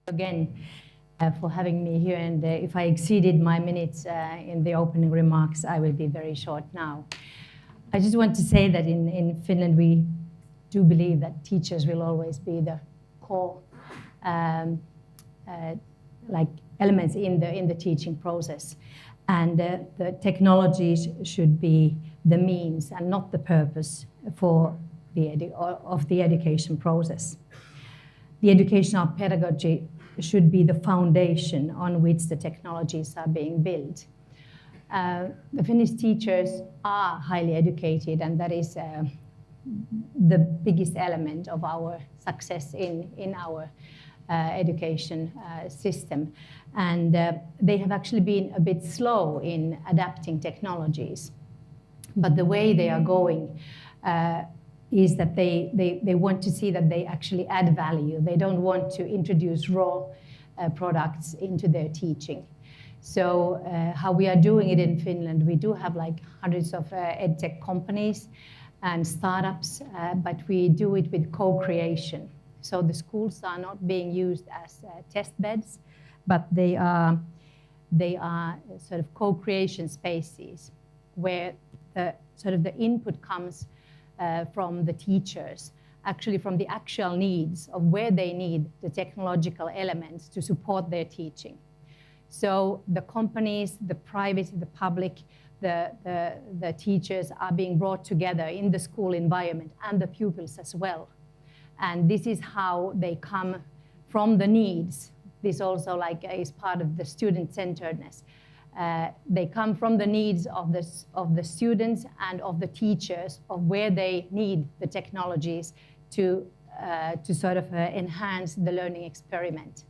Again, for having me here, and if I exceeded my minutes in the opening remarks, I will be very short now. I just want to say that in Finland, we do believe that teachers will always be the core like elements in the teaching process. And the technologies should be the means and not the purpose for the education process. The educational pedagogy should be the foundation on which the technologies are being built. The Finnish teachers are highly educated, and that is the biggest element of our success in our education system. And they have actually been a bit slow in adapting technologies. But the way they are going is that they want to see that they actually add value. They don't want to introduce raw products into their teaching. So how we are doing it in Finland, we do have like hundreds of edtech companies and startups, but we do it with co-creation. So the schools are not being used as test beds, but they are sort of co-creation spaces where the input comes from the teachers, actually from the actual needs of where they need the technological elements to support their teaching. So the companies, the private, the public, the teachers are being brought together in the school environment and the pupils as well. And this is how they come from the needs. This also is part of the student-centeredness. They come from the needs of the students and of the teachers of where they need the technologies to sort of enhance the learning experiment.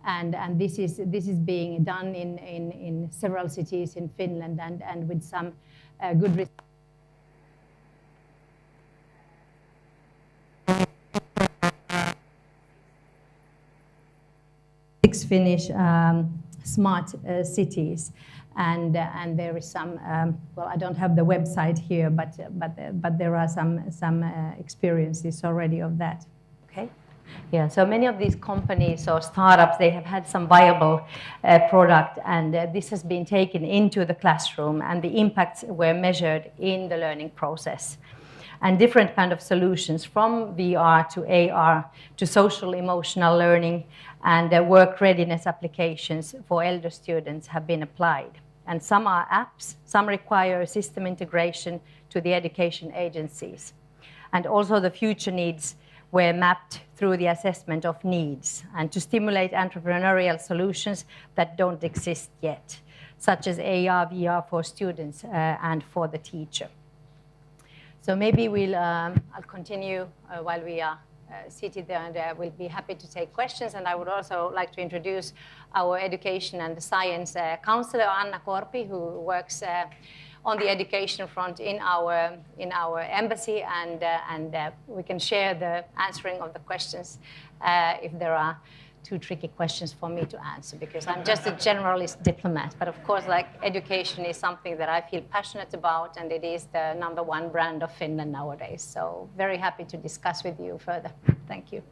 And this is being done in several cities in Finland and with some good results. Six Finnish smart cities, and there is some. Well, I don't have the website here, but there are some experiences already of that. Okay. Yeah. So many of these companies or startups, they have had some viable product, and this has been taken into the classroom, and the impacts were measured in the learning process. And different kind of solutions from VR to AR to social emotional learning and work readiness applications for elder students have been applied. And some are apps, some require system integration to the education agencies. And also the future needs were mapped through the assessment of needs and to stimulate entrepreneurial solutions that don't exist yet, such as AR, VR for students and for the teacher. So maybe I'll continue while we are seated there, and we'll be happy to take questions. And I would also like to introduce our education and science counselor, Anna Korpi, who works on the education front in our embassy, and we can share the answering of the questions if there are too tricky questions for me to answer, because I'm just a generalist diplomat. But of course, education is something that I feel passionate about, and it is the #1 brand of Finland nowadays. So very happy to discuss with you further. Thank you.